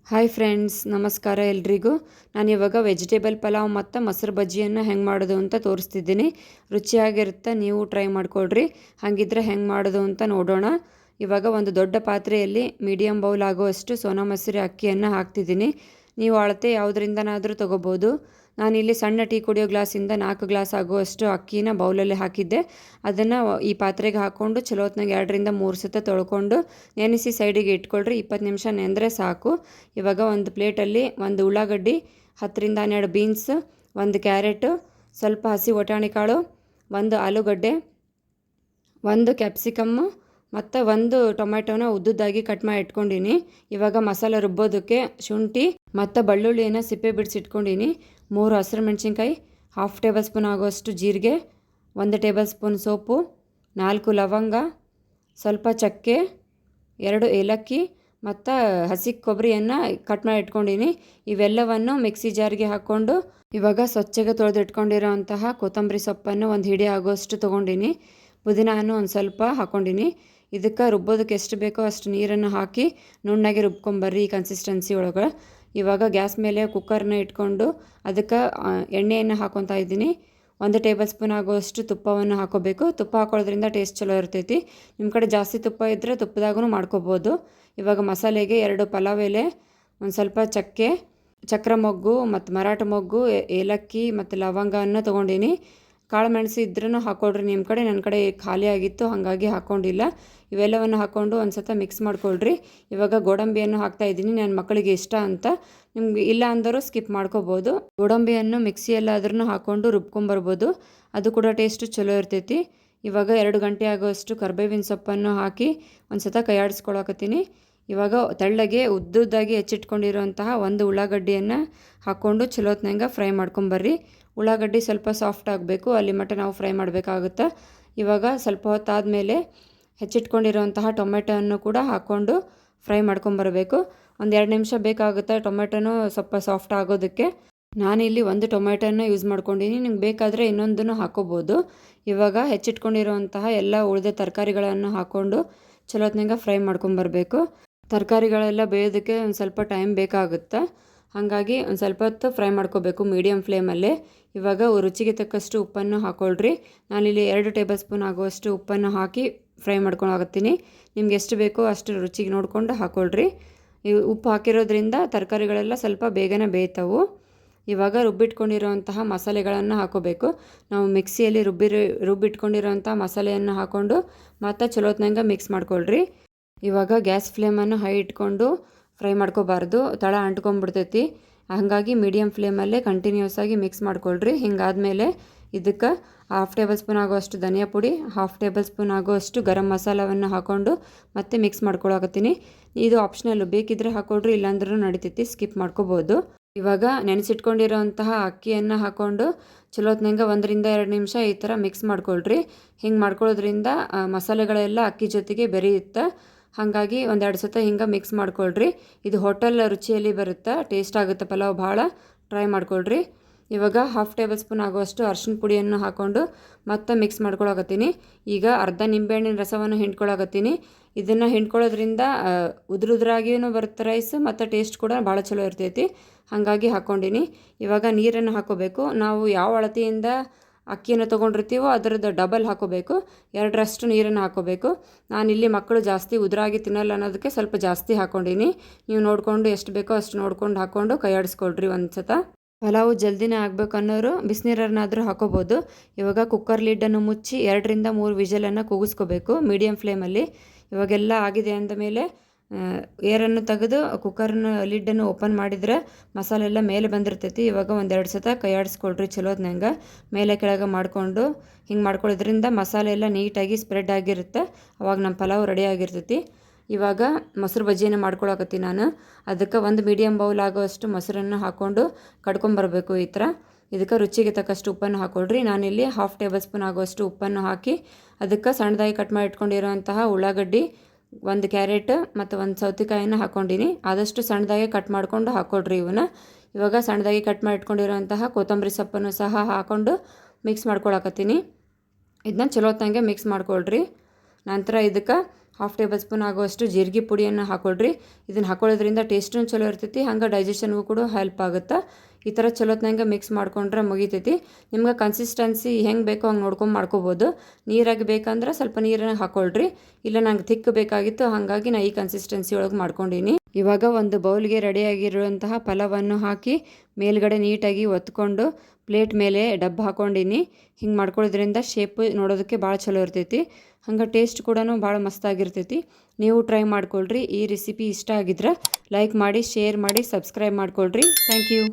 Hi friends, ನಮಸ್ಕಾರ ಎಲ್ರಿಗೂ. ನಾನಿವಾಗ ವೆಜಿಟೇಬಲ್ ಪಲಾವ್ ಮತ್ತು ಮೊಸರು ಬಜ್ಜಿಯನ್ನು ಹೆಂಗೆ ಮಾಡೋದು ಅಂತ ತೋರಿಸ್ತಿದ್ದೀನಿ. ರುಚಿಯಾಗಿರುತ್ತೆ, ನೀವು ಟ್ರೈ ಮಾಡ್ಕೊಳ್ರಿ. ಹಾಗಿದ್ರೆ ಹೆಂಗೆ ಮಾಡೋದು ಅಂತ ನೋಡೋಣ. ಇವಾಗ ಒಂದು ದೊಡ್ಡ ಪಾತ್ರೆಯಲ್ಲಿ ಮೀಡಿಯಮ್ ಬೌಲ್ ಆಗುವಷ್ಟು ಸೋನಾ ಮಸೂರಿ ಅಕ್ಕಿಯನ್ನು ಹಾಕ್ತಿದ್ದೀನಿ. ನೀವು ಅಳತೆ ಯಾವುದರಿಂದನಾದರೂ ತೊಗೋಬೋದು. ನಾನಿಲ್ಲಿ ಸಣ್ಣ ಟೀ ಕುಡಿಯೋ ಗ್ಲಾಸಿಂದ 4 ಗ್ಲಾಸ್ ಆಗುವಷ್ಟು ಅಕ್ಕಿನ ಬೌಲಲ್ಲಿ ಹಾಕಿದ್ದೆ. ಅದನ್ನು ಈ ಪಾತ್ರೆಗೆ ಹಾಕ್ಕೊಂಡು ಚಲೋ ಹೊತ್ನಾಗ 2-3 ಸತ ತೊಳ್ಕೊಂಡು ನೆನೆಸಿ ಸೈಡಿಗೆ ಇಟ್ಕೊಳ್ರಿ. 20 ನಿಮಿಷ ನೆಂದರೆ ಸಾಕು. ಇವಾಗ ಒಂದು ಪ್ಲೇಟಲ್ಲಿ ಒಂದು ಉಳ್ಳಾಗಡ್ಡಿ, 10-12 ಬೀನ್ಸ್, ಒಂದು ಕ್ಯಾರೆಟು, ಸ್ವಲ್ಪ ಹಸಿ ವಟಾಣಿ ಕಾಳು, ಒಂದು ಆಲೂಗಡ್ಡೆ, ಒಂದು ಕ್ಯಾಪ್ಸಿಕಮ್ಮು ಮತ್ತು ಒಂದು ಟೊಮೆಟೊನ ಉದ್ದುದ್ದಾಗಿ ಕಟ್ ಮಾಡಿ ಇಟ್ಕೊಂಡಿನಿ. ಇವಾಗ ಮಸಾಲೆ ರುಬ್ಬೋದಕ್ಕೆ ಶುಂಠಿ ಮತ್ತು ಬೆಳ್ಳುಳ್ಳಿಯನ್ನು ಸಿಪ್ಪೆ ಬಿಡಿಸಿಟ್ಕೊಂಡಿನಿ. 3 ಹಸಿರು ಮೆಣಸಿನ್ಕಾಯಿ, 1/2 ಟೇಬಲ್ ಸ್ಪೂನ್ ಆಗುವಷ್ಟು ಜೀರಿಗೆ, 1 ಟೇಬಲ್ ಸ್ಪೂನ್ ಸೋಪು, 4 ಲವಂಗ, ಸ್ವಲ್ಪ ಚಕ್ಕೆ, 2 ಏಲಕ್ಕಿ ಮತ್ತು ಹಸಿ ಕೊಬ್ಬರಿಯನ್ನು ಕಟ್ ಮಾಡಿ ಇಟ್ಕೊಂಡಿನಿ. ಇವೆಲ್ಲವನ್ನು ಮಿಕ್ಸಿ ಜಾರಿಗೆ ಹಾಕ್ಕೊಂಡು ಇವಾಗ ಸ್ವಚ್ಛಗೆ ತೊಳೆದು ಇಟ್ಕೊಂಡಿರೋ ಅಂತಹ ಕೊತ್ತಂಬರಿ ಸೊಪ್ಪನ್ನು ಒಂದು ಹಿಡಿ ಆಗೋಷ್ಟು ತೊಗೊಂಡಿನಿ. ಪುದೀನವನ್ನು ಒಂದು ಸ್ವಲ್ಪ ಹಾಕ್ಕೊಂಡಿನಿ. ಇದಕ್ಕೆ ರುಬ್ಬೋದಕ್ಕೆ ಎಷ್ಟು ಬೇಕೋ ಅಷ್ಟು ನೀರನ್ನು ಹಾಕಿ ನುಣ್ಣಗೆ ರುಬ್ಕೊಂಬರ್ರಿ ಈ ಕನ್ಸಿಸ್ಟೆನ್ಸಿ ಒಳಗೆ. ಇವಾಗ ಗ್ಯಾಸ್ ಮೇಲೆ ಕುಕ್ಕರ್ನ ಇಟ್ಕೊಂಡು ಅದಕ್ಕೆ ಎಣ್ಣೆಯನ್ನು ಹಾಕ್ಕೊತಾ ಇದ್ದೀನಿ. 1 ಟೇಬಲ್ ಸ್ಪೂನ್ ಆಗುವಷ್ಟು ತುಪ್ಪವನ್ನು ಹಾಕೋಬೇಕು. ತುಪ್ಪ ಹಾಕೊಳ್ಳೋದ್ರಿಂದ ಟೇಸ್ಟ್ ಚಲೋ ಇರ್ತೈತಿ. ನಿಮ್ಮ ಕಡೆ ಜಾಸ್ತಿ ತುಪ್ಪ ಇದ್ದರೆ ತುಪ್ಪದಾಗೂ ಮಾಡ್ಕೋಬೋದು. ಇವಾಗ ಮಸಾಲೆಗೆ 2 ಪಲಾವ್ ಎಲೆ, ಒಂದು ಸ್ವಲ್ಪ ಚಕ್ಕೆ, ಚಕ್ರ ಮೊಗ್ಗು ಮತ್ತು ಮರಾಠ ಮೊಗ್ಗು, ಏಲಕ್ಕಿ ಮತ್ತು ಲವಂಗವನ್ನು ತೊಗೊಂಡಿನಿ. ಕಾಳು ಮೆಣಸು ಇದ್ರೂ ಹಾಕ್ಕೊಳ್ರಿ ನಿಮ್ಮ ಕಡೆ. ನನ್ನ ಕಡೆ ಖಾಲಿ ಆಗಿತ್ತು, ಹಾಗಾಗಿ ಹಾಕ್ಕೊಂಡಿಲ್ಲ. ಇವೆಲ್ಲವನ್ನು ಹಾಕ್ಕೊಂಡು ಒಂದು ಸತ ಮಿಕ್ಸ್ ಮಾಡ್ಕೊಳ್ರಿ. ಇವಾಗ ಗೋಡಂಬಿಯನ್ನು ಹಾಕ್ತಾಯಿದ್ದೀನಿ, ನನ್ನ ಮಕ್ಕಳಿಗೆ ಇಷ್ಟ ಅಂತ. ನಿಮ್ಗೆ ಇಲ್ಲ ಅಂದರೂ ಸ್ಕಿಪ್ ಮಾಡ್ಕೋಬೋದು. ಗೋಡಂಬಿಯನ್ನು ಮಿಕ್ಸಿಯಲ್ಲಾದ್ರೂ ಹಾಕ್ಕೊಂಡು ರುಬ್ಕೊಂಬರ್ಬೋದು, ಅದು ಕೂಡ ಟೇಸ್ಟು ಚಲೋ ಇರ್ತೈತಿ. ಇವಾಗ 2 ಗಂಟೆ ಆಗೋಷ್ಟು ಕರ್ಬೇವಿನ ಸೊಪ್ಪನ್ನು ಹಾಕಿ ಒಂದು ಸತ ಕೈಯಾಡಿಸ್ಕೊಳಕತ್ತೀನಿ. ಇವಾಗ ತೆಳ್ಳಗೆ ಉದ್ದುದ್ದಾಗಿ ಹೆಚ್ಚಿಟ್ಕೊಂಡಿರೋಂತಹ ಒಂದು ಉಳ್ಳಾಗಡ್ಡಿಯನ್ನು ಹಾಕ್ಕೊಂಡು ಚಲೋತ್ನಂಗೆ ಫ್ರೈ ಮಾಡ್ಕೊಂಬರ್ರಿ. ಉಳ್ಳಾಗಡ್ಡಿ ಸ್ವಲ್ಪ ಸಾಫ್ಟ್ ಆಗಬೇಕು, ಅಲ್ಲಿ ಮಟ್ಟ ನಾವು ಫ್ರೈ ಮಾಡಬೇಕಾಗುತ್ತೆ. ಇವಾಗ ಸ್ವಲ್ಪ ಹೊತ್ತಾದಮೇಲೆ ಹೆಚ್ಚಿಟ್ಕೊಂಡಿರೋಂತಹ ಟೊಮೆಟೊವನ್ನು ಕೂಡ ಹಾಕ್ಕೊಂಡು ಫ್ರೈ ಮಾಡ್ಕೊಂಬರಬೇಕು. ಒಂದು 2 ನಿಮಿಷ ಬೇಕಾಗುತ್ತೆ ಟೊಮೆಟೊನೂ ಸ್ವಲ್ಪ ಸಾಫ್ಟ್ ಆಗೋದಕ್ಕೆ. ನಾನಿಲ್ಲಿ 1 ಟೊಮೆಟೊನ ಯೂಸ್ ಮಾಡ್ಕೊಂಡಿನಿ, ನಿಮ್ಗೆ ಬೇಕಾದರೆ ಇನ್ನೊಂದನ್ನು ಹಾಕೋಬೋದು. ಇವಾಗ ಹೆಚ್ಚಿಟ್ಕೊಂಡಿರೋಂತಹ ಎಲ್ಲ ಉಳಿದ ತರಕಾರಿಗಳನ್ನು ಹಾಕ್ಕೊಂಡು ಚಲೋತ್ನಂಗೆ ಫ್ರೈ ಮಾಡ್ಕೊಂಬರಬೇಕು. ತರಕಾರಿಗಳೆಲ್ಲ ಬೇಯೋದಕ್ಕೆ ಒಂದು ಸ್ವಲ್ಪ ಟೈಮ್ ಬೇಕಾಗುತ್ತೆ, ಹಾಗಾಗಿ ಒಂದು ಸ್ವಲ್ಪ ಹೊತ್ತು ಫ್ರೈ ಮಾಡ್ಕೋಬೇಕು ಮೀಡಿಯಮ್ ಫ್ಲೇಮಲ್ಲೇ. ಇವಾಗ ರುಚಿಗೆ ತಕ್ಕಷ್ಟು ಉಪ್ಪನ್ನು ಹಾಕ್ಕೊಳ್ರಿ. ನಾನಿಲ್ಲಿ 2 ಟೇಬಲ್ ಸ್ಪೂನ್ ಆಗುವಷ್ಟು ಉಪ್ಪನ್ನು ಹಾಕಿ ಫ್ರೈ ಮಾಡ್ಕೊಳಕತ್ತೀನಿ. ನಿಮ್ಗೆ ಎಷ್ಟು ಬೇಕೋ ಅಷ್ಟು ರುಚಿಗೆ ನೋಡಿಕೊಂಡು ಹಾಕ್ಕೊಳ್ರಿ. ಉಪ್ಪು ಹಾಕಿರೋದ್ರಿಂದ ತರಕಾರಿಗಳೆಲ್ಲ ಸ್ವಲ್ಪ ಬೇಗನೆ ಬೇಯ್ತವು. ಇವಾಗ ರುಬ್ಬಿಟ್ಕೊಂಡಿರೋಂತಹ ಮಸಾಲೆಗಳನ್ನು ಹಾಕೋಬೇಕು. ನಾವು ಮಿಕ್ಸಿಯಲ್ಲಿ ರುಬ್ಬಿಟ್ಕೊಂಡಿರೋಂಥ ಮಸಾಲೆಯನ್ನು ಹಾಕ್ಕೊಂಡು ಮತ್ತು ಚಲೋತ್ನಂಗೆ ಮಿಕ್ಸ್ ಮಾಡ್ಕೊಳ್ರಿ. ಇವಾಗ ಗ್ಯಾಸ್ ಫ್ಲೇಮನ್ನು ಹೈ ಇಟ್ಕೊಂಡು ಫ್ರೈ ಮಾಡ್ಕೋಬಾರ್ದು, ತಳ ಅಂಟ್ಕೊಂಡ್ಬಿಡ್ತೈತಿ. ಹಾಗಾಗಿ ಮೀಡಿಯಮ್ ಫ್ಲೇಮಲ್ಲೇ ಕಂಟಿನ್ಯೂಸ್ ಆಗಿ ಮಿಕ್ಸ್ ಮಾಡ್ಕೊಳ್ರಿ. ಹಿಂಗಾದಮೇಲೆ ಇದಕ್ಕೆ 1/2 ಟೇಬಲ್ ಸ್ಪೂನ್ ಆಗುವಷ್ಟು ಧನಿಯಾ ಪುಡಿ, 1/2 ಟೇಬಲ್ ಸ್ಪೂನ್ ಆಗುವಷ್ಟು ಗರಂ ಮಸಾಲವನ್ನು ಹಾಕ್ಕೊಂಡು ಮತ್ತೆ ಮಿಕ್ಸ್ ಮಾಡ್ಕೊಳಕತ್ತೀನಿ. ಇದು ಆಪ್ಷನಲ್ಲು, ಬೇಕಿದ್ರೆ ಹಾಕ್ಕೊಳ್ರಿ, ಇಲ್ಲಾಂದ್ರೂ ನಡಿತೈತಿ, ಸ್ಕಿಪ್ ಮಾಡ್ಕೋಬೋದು. ಇವಾಗ ನೆನೆಸಿಟ್ಕೊಂಡಿರೋಂತಹ ಅಕ್ಕಿಯನ್ನು ಹಾಕ್ಕೊಂಡು ಚಲೋತ್ನಂಗೆ 1-2 ನಿಮಿಷ ಈ ಥರ ಮಿಕ್ಸ್ ಮಾಡ್ಕೊಳ್ರಿ. ಹಿಂಗೆ ಮಾಡ್ಕೊಳ್ಳೋದ್ರಿಂದ ಮಸಾಲೆಗಳೆಲ್ಲ ಅಕ್ಕಿ ಜೊತೆಗೆ ಬೆರೆಯುತ್ತೆ. ಹಾಗಾಗಿ 1-2 ಸತ ಹಿಂಗೆ ಮಿಕ್ಸ್ ಮಾಡ್ಕೊಳ್ರಿ. ಇದು ಹೋಟೆಲ್ ರುಚಿಯಲ್ಲಿ ಬರುತ್ತೆ, ಟೇಸ್ಟ್ ಆಗುತ್ತೆ ಪಲಾವ್, ಭಾಳ ಟ್ರೈ ಮಾಡ್ಕೊಳ್ರಿ. ಇವಾಗ 1/2 ಟೇಬಲ್ ಸ್ಪೂನ್ ಆಗುವಷ್ಟು ಅರಿಶಿನ ಪುಡಿಯನ್ನು ಹಾಕ್ಕೊಂಡು ಮತ್ತೆ ಮಿಕ್ಸ್ ಮಾಡ್ಕೊಳಕತ್ತೀನಿ. ಈಗ ಅರ್ಧ ನಿಂಬೆಹಣ್ಣಿನ ರಸವನ್ನು ಹಿಂಡ್ಕೊಳಕತ್ತೀನಿ. ಇದನ್ನು ಹಿಂಡ್ಕೊಳ್ಳೋದ್ರಿಂದ ಉದುರಾಗಿಯೂ ಬರುತ್ತೆ ರೈಸ್, ಮತ್ತು ಟೇಸ್ಟ್ ಕೂಡ ಭಾಳ ಚಲೋ ಇರ್ತೈತಿ, ಹಾಗಾಗಿ ಹಾಕ್ಕೊಂಡಿನಿ. ಇವಾಗ ನೀರನ್ನು ಹಾಕೋಬೇಕು. ನಾವು ಯಾವ ಅಳತೆಯಿಂದ ಅಕ್ಕಿಯನ್ನು ತೊಗೊಂಡಿರ್ತೀವೋ ಅದರದ್ದು ಡಬಲ್ ಹಾಕೋಬೇಕು, 2ರಷ್ಟು ನೀರನ್ನು ಹಾಕೋಬೇಕು. ನಾನಿಲ್ಲಿ ಮಕ್ಕಳು ಜಾಸ್ತಿ ಉದುರಾಗಿ ತಿನ್ನಲ್ಲ ಅನ್ನೋದಕ್ಕೆ ಸ್ವಲ್ಪ ಜಾಸ್ತಿ ಹಾಕ್ಕೊಂಡಿನಿ. ನೀವು ನೋಡಿಕೊಂಡು ಎಷ್ಟು ಬೇಕೋ ಅಷ್ಟು ನೋಡ್ಕೊಂಡು ಹಾಕ್ಕೊಂಡು ಕೈಯಾಡಿಸ್ಕೊಳ್ರಿ ಒಂದು ಸತ. ಪಲಾವು ಜಲ್ದಿನೇ ಆಗಬೇಕು ಅನ್ನೋರು ಬಿಸಿನೀರನ್ನಾದರೂ ಹಾಕೋಬೋದು. ಇವಾಗ ಕುಕ್ಕರ್ ಲಿಡ್ಡನ್ನು ಮುಚ್ಚಿ 2-3 ವಿಜಲನ್ನು ಕೂಗಿಸ್ಕೋಬೇಕು ಮೀಡಿಯಮ್ ಫ್ಲೇಮಲ್ಲಿ. ಇವಾಗೆಲ್ಲ ಆಗಿದೆ ಅಂದಮೇಲೆ ಏರನ್ನು ತೆಗೆದು ಕುಕ್ಕರ್ನ ಲಿಡ್ಡನ್ನು ಓಪನ್ ಮಾಡಿದರೆ ಮಸಾಲೆ ಎಲ್ಲ ಮೇಲೆ ಬಂದಿರ್ತೈತಿ. ಇವಾಗ 1-2 ಸತ ಕೈಯಾಡಿಸ್ಕೊಳ್ರಿ ಚಲೋತ್ನಂಗೆ, ಮೇಲೆ ಕೆಳಗೆ ಮಾಡಿಕೊಂಡು. ಹಿಂಗೆ ಮಾಡ್ಕೊಳ್ಳೋದ್ರಿಂದ ಮಸಾಲೆ ಎಲ್ಲ ನೀಟಾಗಿ ಸ್ಪ್ರೆಡ್ ಆಗಿರುತ್ತೆ, ಅವಾಗ ನಮ್ಮ ಪಲಾವ್ ರೆಡಿ ಆಗಿರ್ತೈತಿ. ಇವಾಗ ಮೊಸರು ಬಜ್ಜಿಯನ್ನು ಮಾಡ್ಕೊಳಕತ್ತೀನಿ ನಾನು. ಅದಕ್ಕೆ 1 ಮೀಡಿಯಮ್ ಬೌಲ್ ಆಗೋಷ್ಟು ಮೊಸರನ್ನು ಹಾಕ್ಕೊಂಡು ಕಡ್ಕೊಂಬರಬೇಕು ಈ ಥರ. ಇದಕ್ಕೆ ರುಚಿಗೆ ತಕ್ಕಷ್ಟು ಉಪ್ಪನ್ನು ಹಾಕ್ಕೊಳ್ರಿ. ನಾನಿಲ್ಲಿ 1/2 ಟೇಬಲ್ ಸ್ಪೂನ್ ಆಗುವಷ್ಟು ಉಪ್ಪನ್ನು ಹಾಕಿ ಅದಕ್ಕೆ ಸಣ್ಣದಾಗಿ ಕಟ್ ಮಾಡಿ ಇಟ್ಕೊಂಡಿರೋಂತಹ ಉಳ್ಳಾಗಡ್ಡಿ, 1 ಕ್ಯಾರೆಟ್ ಮತ್ತು 1 ಸೌತೆಕಾಯಿನ ಹಾಕ್ಕೊಂಡಿನಿ. ಆದಷ್ಟು ಸಣ್ಣದಾಗಿ ಕಟ್ ಮಾಡಿಕೊಂಡು ಹಾಕ್ಕೊಳ್ರಿ ಇವನ್ನ. ಇವಾಗ ಸಣ್ಣದಾಗಿ ಕಟ್ ಮಾಡಿ ಇಟ್ಕೊಂಡಿರೋಂತಹ ಕೊತ್ತಂಬರಿ ಸೊಪ್ಪನ್ನು ಸಹ ಹಾಕ್ಕೊಂಡು ಮಿಕ್ಸ್ ಮಾಡ್ಕೊಳಕತ್ತೀನಿ. ಇದನ್ನ ಚಲೋತ್ತಂಗೆ ಮಿಕ್ಸ್ ಮಾಡ್ಕೊಳ್ರಿ. ನಂತರ ಇದಕ್ಕೆ ಹಾಫ್ ಟೇಬಲ್ ಸ್ಪೂನ್ ಆಗುವಷ್ಟು ಜೀರಿಗೆ ಪುಡಿಯನ್ನು ಹಾಕ್ಕೊಳ್ರಿ. ಇದನ್ನು ಹಾಕೊಳ್ಳೋದ್ರಿಂದ ಟೇಸ್ಟೂ ಚಲೋ ಇರ್ತೈತಿ, ಹಂಗೆ ಡೈಜೆಷನ್ಗೂ ಕೂಡ ಹೆಲ್ಪ್ ಆಗುತ್ತೆ. ಈ ಥರ ಚಲೋತ್ನಂಗೆ ಮಿಕ್ಸ್ ಮಾಡ್ಕೊಂಡ್ರೆ ಮುಗಿತೈತಿ. ನಿಮ್ಗೆ ಕನ್ಸಿಸ್ಟೆನ್ಸಿ ಹೆಂಗೆ ಬೇಕೋ ಹಂಗೆ ನೋಡ್ಕೊಂಡು ಮಾಡ್ಕೋಬೋದು. ನೀರಾಗಿ ಬೇಕಂದ್ರೆ ಸ್ವಲ್ಪ ನೀರನ್ನು ಹಾಕ್ಕೊಳ್ರಿ. ಇಲ್ಲ ನಂಗೆ ಥಿಕ್ ಬೇಕಾಗಿತ್ತು, ಹಾಗಾಗಿ ನಾನು ಈ ಕನ್ಸಿಸ್ಟೆನ್ಸಿ ಒಳಗೆ ಮಾಡ್ಕೊಂಡೀನಿ. ಇವಾಗ ಒಂದು ಬೌಲ್ಗೆ ರೆಡಿಯಾಗಿರುವಂತಹ ಪಲಾವನ್ನು ಹಾಕಿ ಮೇಲ್ಗಡೆ ನೀಟಾಗಿ ಒತ್ಕೊಂಡು ಪ್ಲೇಟ್ ಮೇಲೆ ಡಬ್ಬ ಹಾಕ್ಕೊಂಡೀನಿ. ಹಿಂಗೆ ಮಾಡ್ಕೊಳ್ಳೋದ್ರಿಂದ ಶೇಪ್ ನೋಡೋದಕ್ಕೆ ಭಾಳ ಚಲೋ ಇರ್ತೈತಿ, ಹಂಗೆ ಟೇಸ್ಟ್ ಕೂಡ ಭಾಳ ಮಸ್ತಾಗಿರ್ತೈತಿ. ನೀವು ಟ್ರೈ ಮಾಡ್ಕೊಳ್ರಿ. ಈ ರೆಸಿಪಿ ಇಷ್ಟ ಆಗಿದ್ರೆ ಲೈಕ್ ಮಾಡಿ, ಶೇರ್ ಮಾಡಿ, ಸಬ್ಸ್ಕ್ರೈಬ್ ಮಾಡ್ಕೊಳ್ರಿ. Thank you.